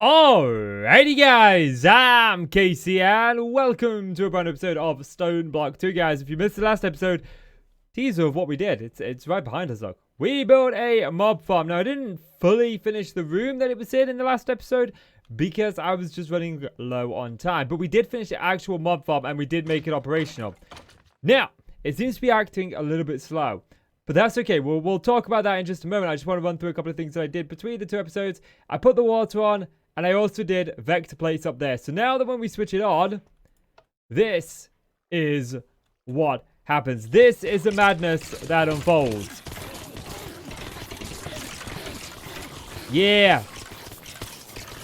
Alrighty guys, I'm Casey and welcome to a brand new episode of StoneBlock 2 guys. If you missed the last episode, teaser of what we did, it's right behind us, look. We built a mob farm. Now I didn't fully finish the room that it was in the last episode because I was just running low on time. But we did finish the actual mob farm and we did make it operational. Now, it seems to be acting a little bit slow. But that's okay. We'll talk about that in just a moment. I just want to run through a couple of things that I did between the two episodes. I put the water on. And I also did vector plates up there. So now that when we switch it on, this is what happens. This is the madness that unfolds. Yeah.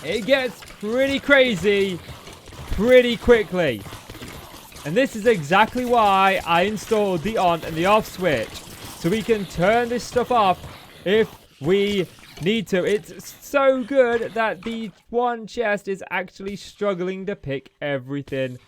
It gets pretty crazy pretty quickly. And this is exactly why I installed the on and the off switch. So we can turn this stuff off if we need to. It's so good that the one chest is actually struggling to pick everything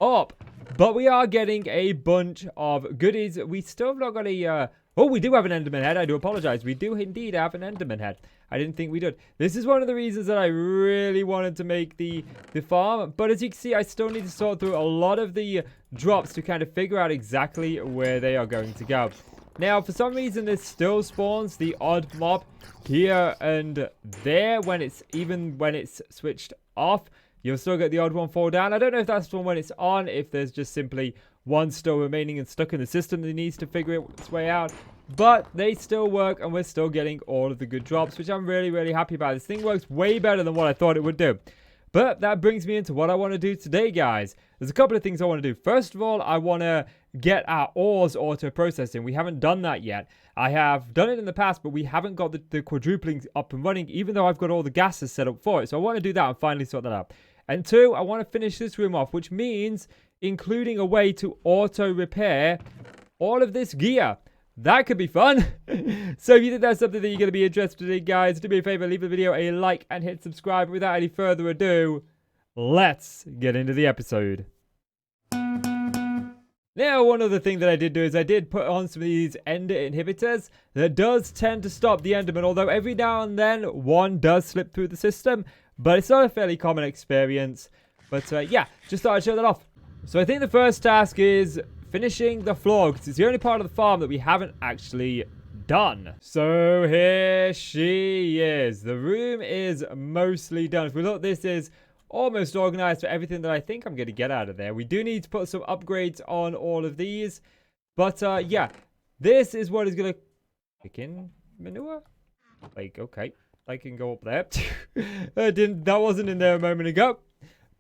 up. But we are getting a bunch of goodies. We still have not got a... Oh, we do have an Enderman Head. I do apologize. We do indeed have an Enderman Head. I didn't think we did. This is one of the reasons that I really wanted to make the farm. But as you can see, I still need to sort through a lot of the drops to kind of figure out exactly where they are going to go. Now, for some reason, this still spawns the odd mob here and there when it's switched off. You'll still get the odd one fall down. I don't know if that's from when it's on, if there's just simply one still remaining and stuck in the system that needs to figure its way out. But they still work and we're still getting all of the good drops, which I'm really, really happy about. This thing works way better than what I thought it would do. But that brings me into what I want to do today, guys. There's a couple of things I want to do. First of all, I want to get our ores auto-processing. We haven't done that yet. I have done it in the past, but we haven't got the quadrupling up and running, even though I've got all the gases set up for it. So I want to do that and finally sort that out. And two, I want to finish this room off, which means including a way to auto-repair all of this gear. That could be fun. So if you think that's something that you're going to be interested in, guys, do me a favor, leave the video a like and hit subscribe. Without any further ado, let's get into the episode. Now, one other thing that I did do is I did put on some of these ender inhibitors. That does tend to stop the enderman, although every now and then one does slip through the system. But it's not a fairly common experience. But yeah, just thought I'd show that off. So I think the first task is finishing the floor, because it's the only part of the farm that we haven't actually done. So here she is. The room is mostly done. If we look, this is almost organized for everything that I think I'm going to get out of there. We do need to put some upgrades on all of these. But yeah, this is what is going to kick in manure. Like, okay, I can go up there. That wasn't in there a moment ago.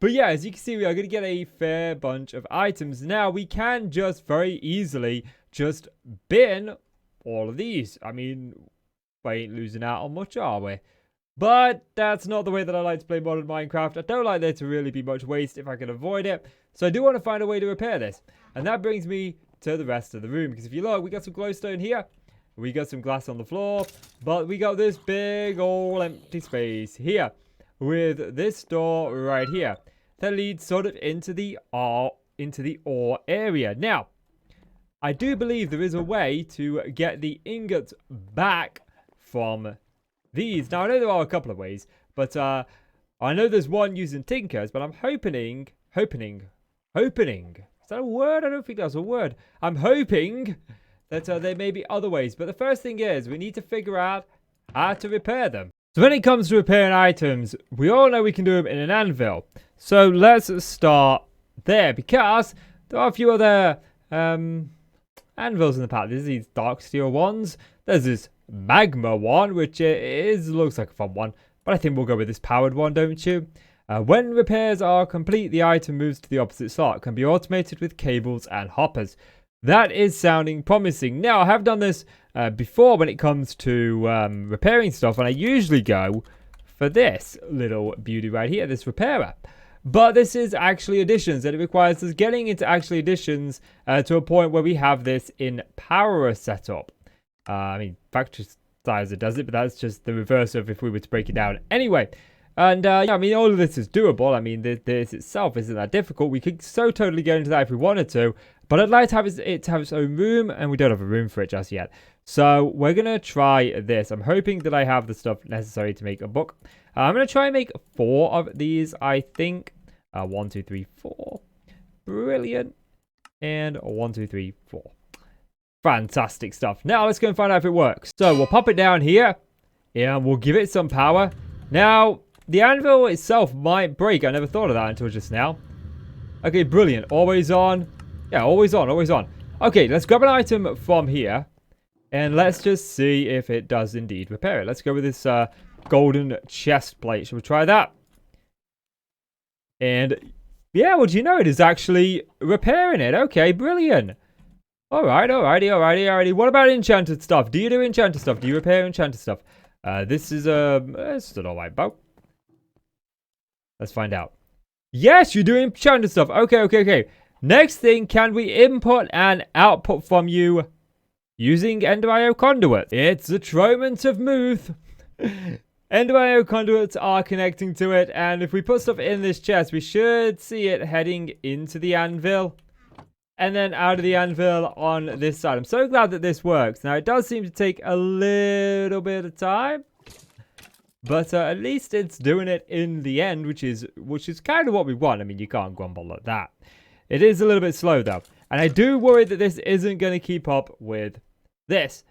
But yeah, as you can see, we are going to get a fair bunch of items. Now, we can just very easily just bin all of these. I mean, we ain't losing out on much, are we? But that's not the way that I like to play modern Minecraft. I don't like there to really be much waste if I can avoid it. So I do want to find a way to repair this. And that brings me to the rest of the room. Because if you look, we got some glowstone here. We got some glass on the floor. But we got this big old empty space here. With this door right here. That leads sort of into the ore area. Now, I do believe there is a way to get the ingots back from these. Now, I know there are a couple of ways, but I know there's one using tinkers, but I'm hoping. Is that a word? I don't think that's a word. I'm hoping that there may be other ways. But the first thing is we need to figure out how to repair them. So when it comes to repairing items, we all know we can do them in an anvil. So let's start there, because there are a few other anvils in the pack. There's these dark steel ones. There's this magma one, which looks like a fun one. But I think we'll go with this powered one, don't you? When repairs are complete, the item moves to the opposite slot. It can be automated with cables and hoppers. That is sounding promising. Now, I have done this before when it comes to repairing stuff, and I usually go for this little beauty right here, this repairer. But this is actually additions, and it requires us getting into actually additions to a point where we have this in power setup. I mean, factory sizer does it, but that's just the reverse of if we were to break it down. Anyway, and yeah, I mean, all of this is doable. I mean, this itself isn't that difficult. We could so totally get into that if we wanted to. But I'd like to have it to have its own room, and we don't have a room for it just yet. So we're going to try this. I'm hoping that I have the stuff necessary to make a book. I'm going to try and make 4 of these, I think. 1, 2, 3, 4. Brilliant. And 1, 2, 3, 4. Fantastic stuff. Now let's go and find out if it works. So we'll pop it down here. And we'll give it some power. Now, the anvil itself might break. I never thought of that until just now. Okay, brilliant. Always on. Yeah, always on, always on. Okay, let's grab an item from here. And let's just see if it does indeed repair it. Let's go with this golden chest plate. Shall we try that? And yeah, well, do you know it is actually repairing it? Okay, brilliant. Alright, alrighty. What about enchanted stuff? Do you do enchanted stuff? Do you repair enchanted stuff? This is it's an alright bow. Let's find out. Yes, you're doing enchanted stuff. Okay. Next thing, can we input and output from you using Ender conduits? It's a Tromant of Muth. Ender conduits are connecting to it, and if we put stuff in this chest, we should see it heading into the anvil. And then out of the anvil on this side. I'm so glad that this works. Now, it does seem to take a little bit of time. But at least it's doing it in the end, which is kind of what we want. I mean, you can't grumble at that. It is a little bit slow, though. And I do worry that this isn't going to keep up with this.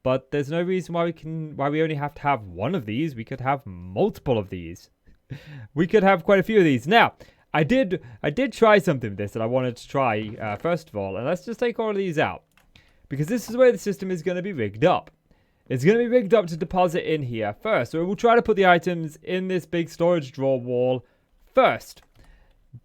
But there's no reason why we only have to have one of these. We could have multiple of these. We could have quite a few of these. Now, I did try something with this that I wanted to try, first of all. And let's just take all of these out. Because this is where the system is going to be rigged up. It's going to be rigged up to deposit in here first. So we'll try to put the items in this big storage drawer wall first.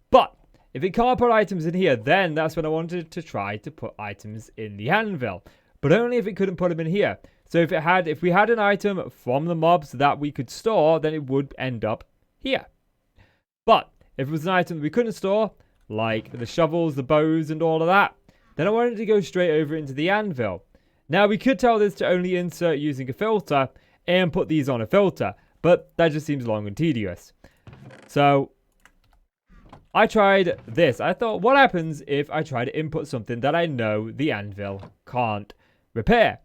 But if it can't put items in here, then that's when I wanted to try to put items in the anvil. But only if it couldn't put them in here. So if we had an item from the mobs that we could store, then it would end up here. But if it was an item that we couldn't store, like the shovels, the bows, and all of that, then I wanted to go straight over into the anvil. Now, we could tell this to only insert using a filter and put these on a filter, but that just seems long and tedious. So, I tried this. I thought, what happens if I try to input something that I know the anvil can't repair?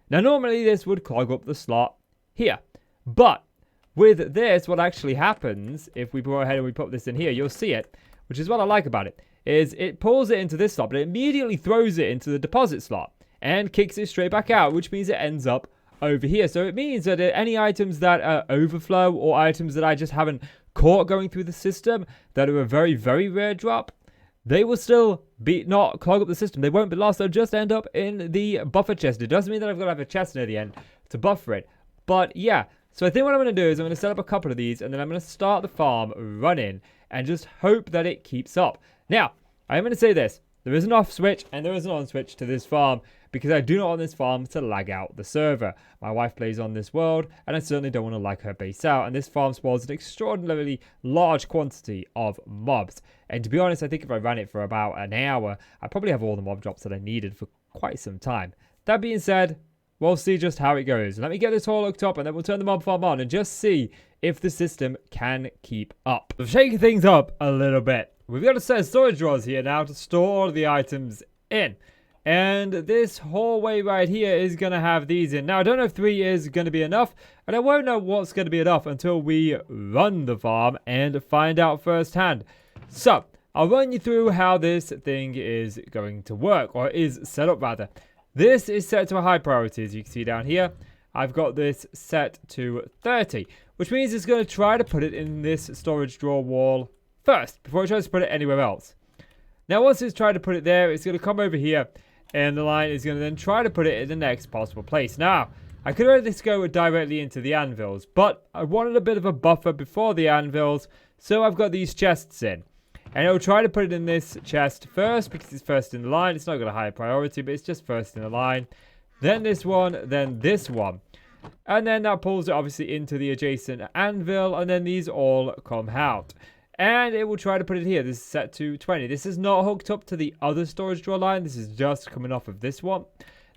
Now, normally this would clog up the slot here, but with this, what actually happens, if we go ahead and we put this in here, you'll see it, which is what I like about it, is it pulls it into this slot, but it immediately throws it into the deposit slot. And kicks it straight back out, which means it ends up over here. So it means that any items that overflow or items that I just haven't caught going through the system that are a very, very rare drop, they will still not clog up the system. They won't be lost. They'll just end up in the buffer chest. It doesn't mean that I've got to have a chest near the end to buffer it. But yeah, so I think what I'm going to do is I'm going to set up a couple of these and then I'm going to start the farm running and just hope that it keeps up. Now, I'm going to say this. There is an off switch and there is an on switch to this farm because I do not want this farm to lag out the server. My wife plays on this world and I certainly don't want to lag her base out. And this farm spawns an extraordinarily large quantity of mobs. And to be honest, I think if I ran it for about an hour, I'd probably have all the mob drops that I needed for quite some time. That being said, we'll see just how it goes. Let me get this all hooked up and then we'll turn the mob farm on and just see if the system can keep up. We've shaken things up a little bit. We've got a set of storage drawers here now to store all the items in. And this hallway right here is going to have these in. Now, I don't know if 3 is going to be enough. And I won't know what's going to be enough until we run the farm and find out firsthand. So, I'll run you through how this thing is going to work. Or is set up, rather. This is set to a high priority, as you can see down here. I've got this set to 30. Which means it's going to try to put it in this storage drawer wall first, before it tries to put it anywhere else. Now, once it's tried to put it there, it's going to come over here, and the line is going to then try to put it in the next possible place. Now, I could let this go directly into the anvils, but I wanted a bit of a buffer before the anvils, so I've got these chests in. And it'll try to put it in this chest first, because it's first in the line. It's not got a higher priority, but it's just first in the line. Then this one, then this one. And then that pulls it, obviously, into the adjacent anvil, and then these all come out. And it will try to put it here. This is set to 20. This is not hooked up to the other storage drawer line. This is just coming off of this one.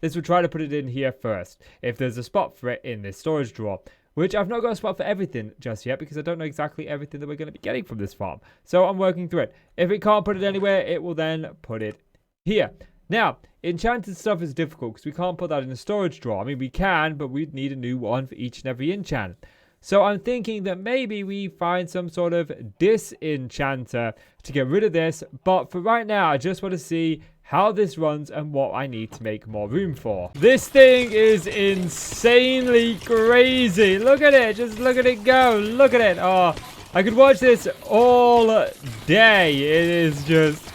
This will try to put it in here first, if there's a spot for it in this storage drawer. Which I've not got a spot for everything just yet, because I don't know exactly everything that we're going to be getting from this farm. So I'm working through it. If it can't put it anywhere, it will then put it here. Now, enchanted stuff is difficult because we can't put that in the storage drawer. I mean, we can, but we'd need a new one for each and every enchant. So I'm thinking that maybe we find some sort of disenchanter to get rid of this. But for right now, I just want to see how this runs and what I need to make more room for. This thing is insanely crazy. Look at it. Just look at it go. Look at it. Oh, I could watch this all day. It is just...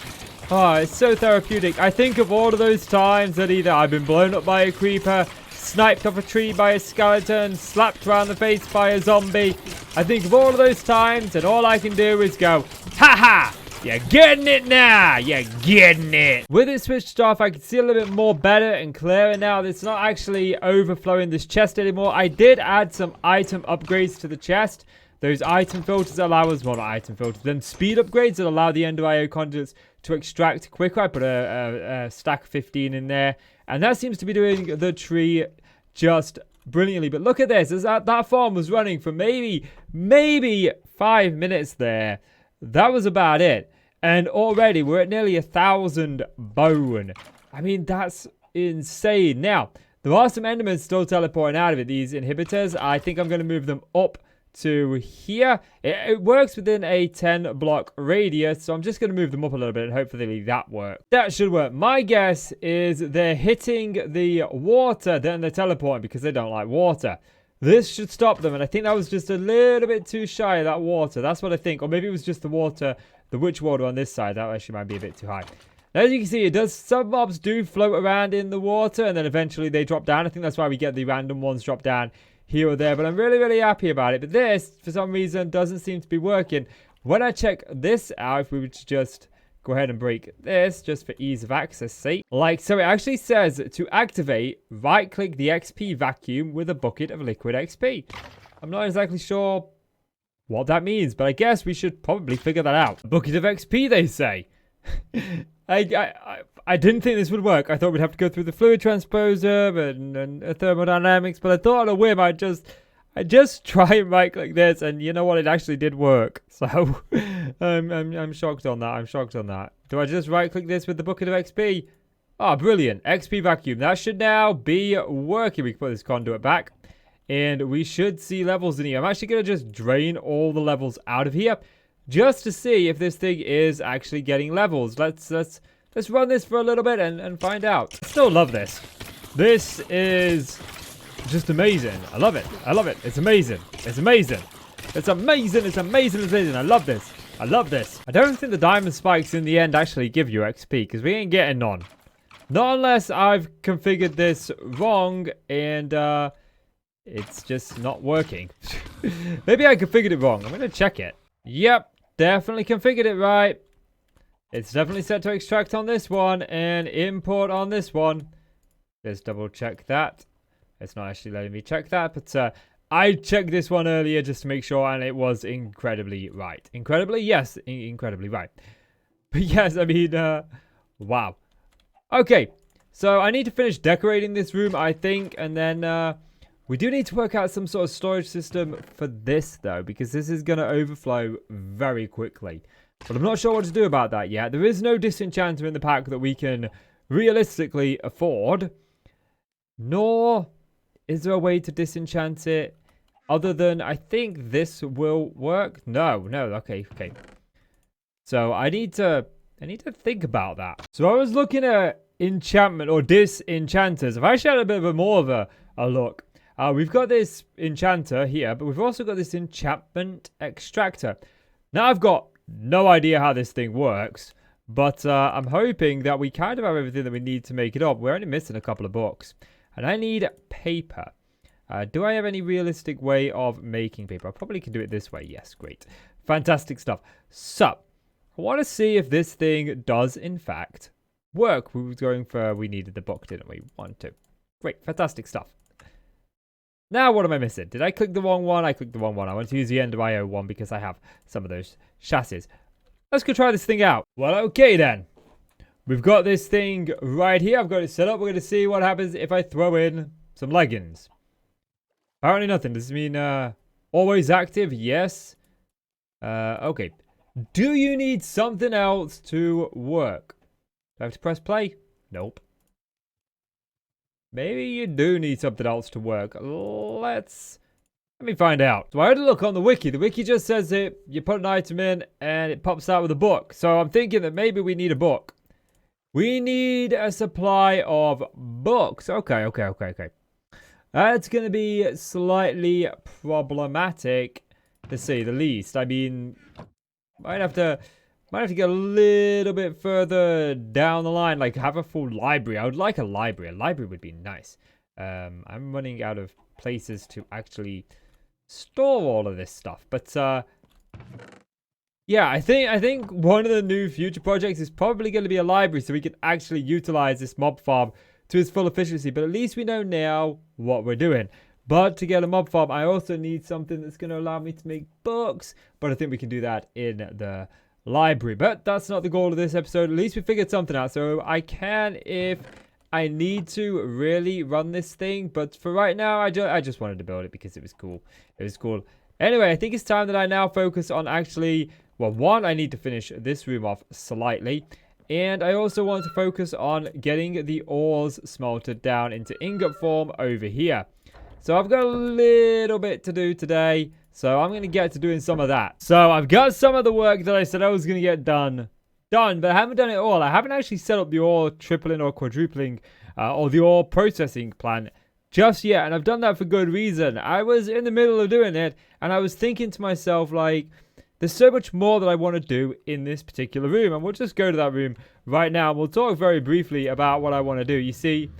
oh, it's so therapeutic. I think of all of those times that either I've been blown up by a creeper, sniped off a tree by a skeleton, slapped around the face by a zombie. I think of all of those times, and all I can do is go, ha ha! You're getting it now! You're getting it! With it switched off, I can see a little bit more better and clearer now. It's not actually overflowing this chest anymore. I did add some item upgrades to the chest. Those item filters allow us, well, not item filters, then speed upgrades that allow the Ender IO conduits to extract quicker. I put a stack of 15 in there, and that seems to be doing the tree just brilliantly. But look at this, that farm was running for maybe 5 minutes there. That was about it, and already we're at nearly 1,000 bone. I mean, that's insane. Now, there are some Endermen still teleporting out of it, these inhibitors. I think I'm going to move them up to here. It works within a 10 block radius, so I'm just going to move them up a little bit and hopefully that works. That should work. My guess is they're hitting the water, then they're teleporting because they don't like water. This should stop them, and I think that was just a little bit too shy of that water. That's what I think. Or maybe it was just the water, the witch water on this side. That actually might be a bit too high. Now, as you can see, it does, some mobs do float around in the water, and then eventually they drop down. I think that's why we get the random ones drop down here or there, but I'm really happy about it. But this, for some reason, doesn't seem to be working. When I check this out, if we were to just go ahead and break this, just for ease of access sake, like so, it actually says to activate, right click the XP vacuum with a bucket of liquid XP. I'm not exactly sure what that means, but I guess we should probably figure that out. A bucket of XP, they say. I didn't think this would work. I thought we'd have to go through the fluid transposer and thermodynamics, but I thought on a whim I'd just try and right click this, and you know what? It actually did work. So I'm shocked on that. I'm shocked on that. Do I just right click this with the bucket of XP? Oh, brilliant. XP vacuum. That should now be working. We can put this conduit back, and we should see levels in here. I'm actually going to just drain all the levels out of here just to see if this thing is actually getting levels. Let's run this for a little bit and find out. I still love this. This is just amazing. I love it. I love it. It's amazing. It's amazing. It's amazing. It's amazing. It's amazing. I love this. I love this. I don't think the diamond spikes in the end actually give you XP because we ain't getting none. Not unless I've configured this wrong and it's just not working. Maybe I configured it wrong. I'm going to check it. Yep. Definitely configured it right. It's definitely set to extract on this one and import on this one. Let's double check that. It's not actually letting me check that, but I checked this one earlier just to make sure, and it was incredibly right. Incredibly? Yes, incredibly right. But yes, I mean, wow. Okay, so I need to finish decorating this room, I think, and then we do need to work out some sort of storage system for this, though, because this is going to overflow very quickly. But I'm not sure what to do about that yet. There is no disenchanter in the pack that we can realistically afford. Nor is there a way to disenchant it other than I think this will work. No, okay. So I need to think about that. So I was looking at enchantment or disenchanters. I've actually had a bit of more of a look. We've got this enchanter here, but we've also got this enchantment extractor. Now I've got no idea how this thing works, but I'm hoping that we kind of have everything that we need to make it up. We're only missing a couple of books, and I need paper. Do I have any realistic way of making paper? I probably can do it this way. Yes, great. Fantastic stuff. So, I want to see if this thing does, in fact, work. We needed the book, didn't we? 1, 2. Great, fantastic stuff. Now, what am I missing? Did I click the wrong one? I clicked the wrong one. I want to use the Ender IO one because I have some of those chassis. Let's go try this thing out. Well, okay then. We've got this thing right here. I've got it set up. We're going to see what happens if I throw in some leggings. Apparently nothing. Does this mean always active? Yes. Okay. Do you need something else to work? Do I have to press play? Nope. Maybe you do need something else to work. Let me find out. So I had a look on the wiki. The wiki just says it. You put an item in and it pops out with a book. So I'm thinking that maybe we need a book. We need a supply of books. Okay. That's going to be slightly problematic, to say the least. I mean, might have to get a little bit further down the line, like have a full library. I would like a library. A library would be nice. I'm running out of places to actually store all of this stuff. But yeah, I think one of the new future projects is probably going to be a library, so we can actually utilize this mob farm to its full efficiency. But at least we know now what we're doing. But to get a mob farm, I also need something that's going to allow me to make books. But I think we can do that in the library. But that's not the goal of this episode. At least we figured something out. So I can, if I need to, really run this thing. But for right now, I just wanted to build it because it was cool. It was cool. Anyway, I think it's time that I now focus on actually... Well, one, I need to finish this room off slightly. And I also want to focus on getting the ores smelted down into ingot form over here. So I've got a little bit to do today. So I'm going to get to doing some of that. So I've got some of the work that I said I was going to get done. But I haven't done it all. I haven't actually set up the ore tripling or quadrupling or the ore processing plant just yet. And I've done that for good reason. I was in the middle of doing it. And I was thinking to myself, like... There's so much more that I want to do in this particular room. And we'll just go to that room right now. And we'll talk very briefly about what I want to do. You see,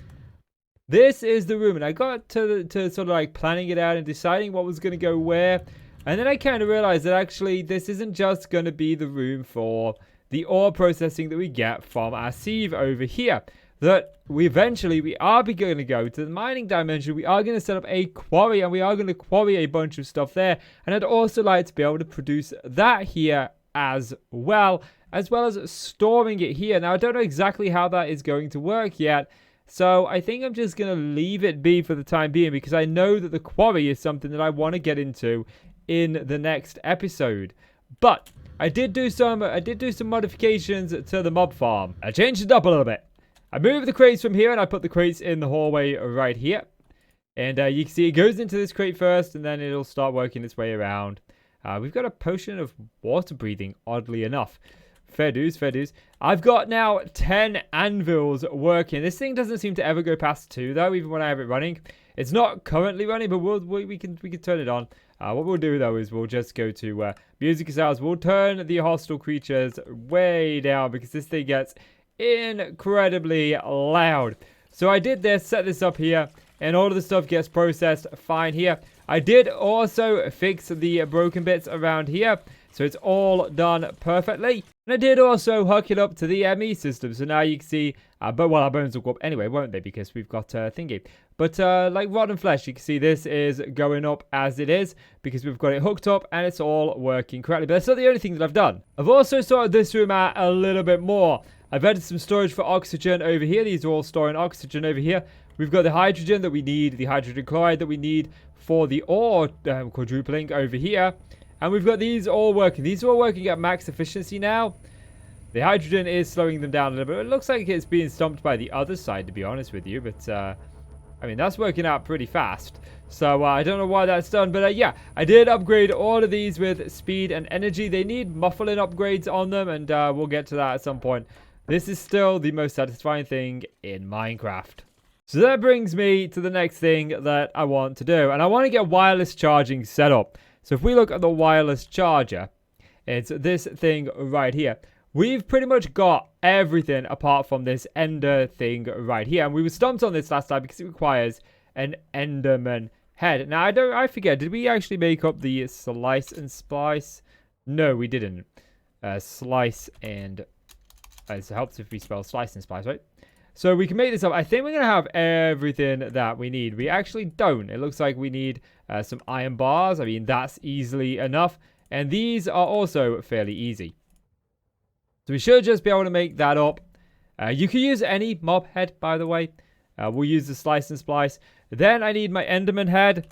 this is the room. And I got to sort of like planning it out and deciding what was going to go where. And then I kind of realized that actually this isn't just going to be the room for the ore processing that we get from our sieve over here. That we are going to go to the mining dimension. We are going to set up a quarry, and we are going to quarry a bunch of stuff there. And I'd also like to be able to produce that here as well as storing it here. Now, I don't know exactly how that is going to work yet. So I think I'm just going to leave it be for the time being, because I know that the quarry is something that I want to get into in the next episode. But I did do some modifications to the mob farm. I changed it up a little bit. I moved the crates from here, and I put the crates in the hallway right here. And you can see it goes into this crate first, and then it'll start working its way around. We've got a potion of water breathing, oddly enough. Fair dues, fair dues. I've got now 10 anvils working. This thing doesn't seem to ever go past 2, though, even when I have it running. It's not currently running, but we can turn it on. What we'll do, though, is we'll just go to music sounds. We'll turn the hostile creatures way down, because this thing gets... incredibly loud. So I did set this up here, and all of the stuff gets processed fine here. I did also fix the broken bits around here, so it's all done perfectly. And I did also hook it up to the ME system, so now you can see, but well, our bones will go up anyway, won't they, because we've got thingy. But like rotten flesh, you can see this is going up as it is, because we've got it hooked up and it's all working correctly. But that's not the only thing that I've done. I've also sorted this room out a little bit more. I've added some storage for oxygen over here. These are all storing oxygen over here. We've got the hydrogen that we need, the hydrogen chloride that we need for the ore quadrupling over here. And we've got these all working. These are all working at max efficiency now. The hydrogen is slowing them down a little bit. It looks like it's being stumped by the other side, to be honest with you. But, I mean, that's working out pretty fast. So, I don't know why that's done. But, yeah, I did upgrade all of these with speed and energy. They need muffling upgrades on them, and we'll get to that at some point. This is still the most satisfying thing in Minecraft. So that brings me to the next thing that I want to do. And I want to get wireless charging set up. So if we look at the wireless charger, it's this thing right here. We've pretty much got everything apart from this ender thing right here. And we were stumped on this last time because it requires an Enderman Head. Now, I forget, did we actually make up the slice and splice? No, we didn't. Slice and... it helps if we spell slice and splice, right? So we can make this up. I think we're going to have everything that we need. We actually don't. It looks like we need some iron bars. I mean, that's easily enough. And these are also fairly easy. So we should just be able to make that up. You can use any mob head, by the way. We'll use the slice and splice. Then I need my Enderman Head.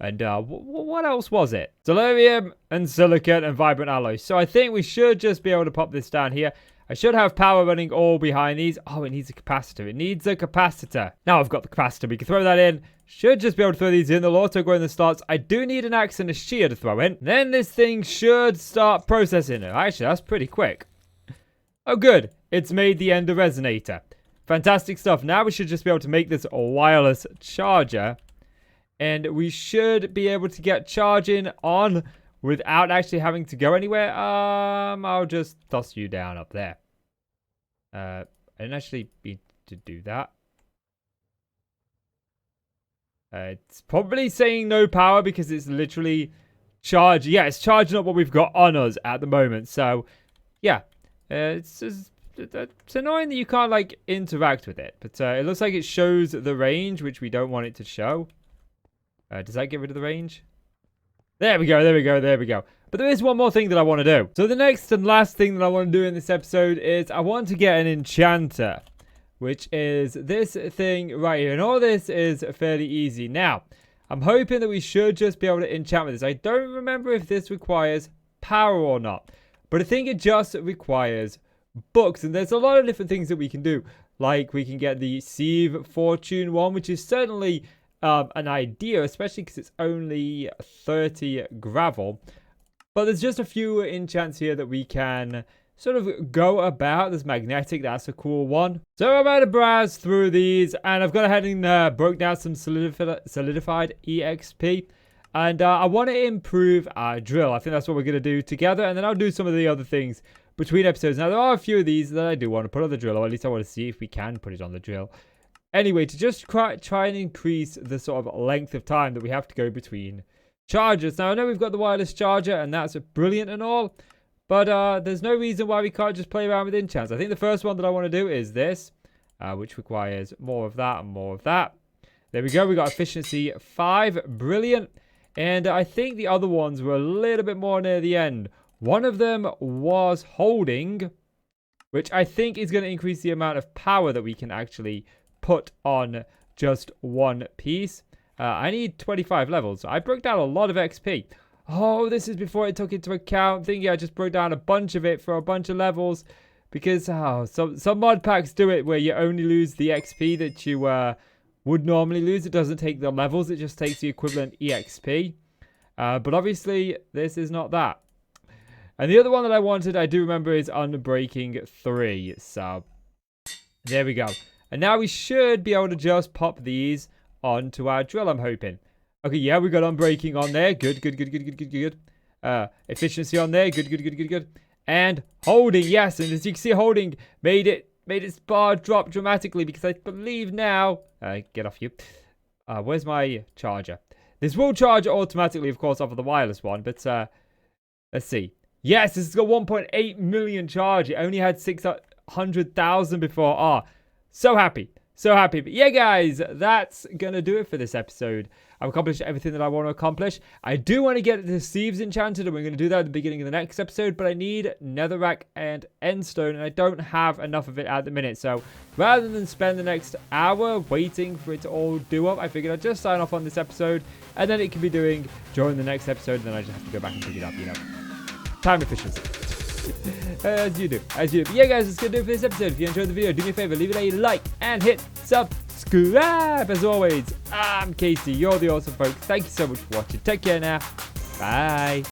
And what else was it? Delirium and silicate and vibrant alloy. So I think we should just be able to pop this down here. I should have power running all behind these. Oh, it needs a capacitor. It needs a capacitor. Now I've got the capacitor. We can throw that in. Should just be able to throw these in. They'll auto grow in the slots. I do need an axe and a shear to throw in. Then this thing should start processing it. Actually, that's pretty quick. Oh, good. It's made the ender resonator. Fantastic stuff. Now we should just be able to make this a wireless charger. And we should be able to get charging on without actually having to go anywhere. I'll just toss you down up there. I didn't actually need to do that. It's probably saying no power because it's literally charging. Yeah, it's charging up what we've got on us at the moment. So, yeah. It's annoying that you can't, like, interact with it. But it looks like it shows the range, which we don't want it to show. Does that get rid of the range? There we go, there we go, there we go. But there is one more thing that I want to do. So the next and last thing that I want to do in this episode is I want to get an enchanter, which is this thing right here. And all this is fairly easy. Now, I'm hoping that we should just be able to enchant with this. I don't remember if this requires power or not, but I think it just requires books. And there's a lot of different things that we can do. Like we can get the Sieve Fortune one, which is certainly an idea, especially because it's only 30 gravel. But there's just a few enchants here that we can sort of go about. There's magnetic, that's a cool one. So I'm about to browse through these, and I've gone ahead and broke down some solidified EXP. And I want to improve our drill. I think that's what we're going to do together, and then I'll do some of the other things between episodes. Now, there are a few of these that I do want to put on the drill, or at least I want to see if we can put it on the drill. Anyway, to just try and increase the sort of length of time that we have to go between chargers. Now, I know we've got the wireless charger, and that's brilliant and all, but there's no reason why we can't just play around with enchants. I think the first one that I want to do is this, which requires more of that and more of that. There we go. We got efficiency 5. Brilliant. And I think the other ones were a little bit more near the end. One of them was holding, which I think is going to increase the amount of power that we can actually put on just one piece. I need 25 levels. So I broke down a lot of XP. Oh, this is before I took into account. Thinking I just broke down a bunch of it for a bunch of levels. Because some mod packs do it where you only lose the XP that you would normally lose. It doesn't take the levels. It just takes the equivalent EXP. But obviously, this is not that. And the other one that I wanted, I do remember, is Unbreaking 3. So, there we go. And now we should be able to just pop these onto our drill, I'm hoping. Okay, yeah, we got Unbreaking on there. Good, good, good, good, good, good, good. Efficiency on there. Good, good, good, good, good. And holding, yes. And as you can see, holding made its bar drop dramatically because I believe now... get off you. Where's my charger? This will charge automatically, of course, off of the wireless one. But let's see. Yes, this has got 1.8 million charge. It only had 600,000 before. So happy. So happy. But yeah, guys, that's going to do it for this episode. I've accomplished everything that I want to accomplish. I do want to get the Sieves enchanted, and we're going to do that at the beginning of the next episode, but I need netherrack and endstone, and I don't have enough of it at the minute. So rather than spend the next hour waiting for it to all do up, I figured I'd just sign off on this episode, and then it can be doing during the next episode, and then I just have to go back and pick it up, you know. Time efficiency. As you do. But yeah, guys, that's going to do it for this episode. If you enjoyed the video, do me a favor, leave it a like and hit subscribe. As always, I'm Casey. You're the awesome folks. Thank you so much for watching. Take care now. Bye.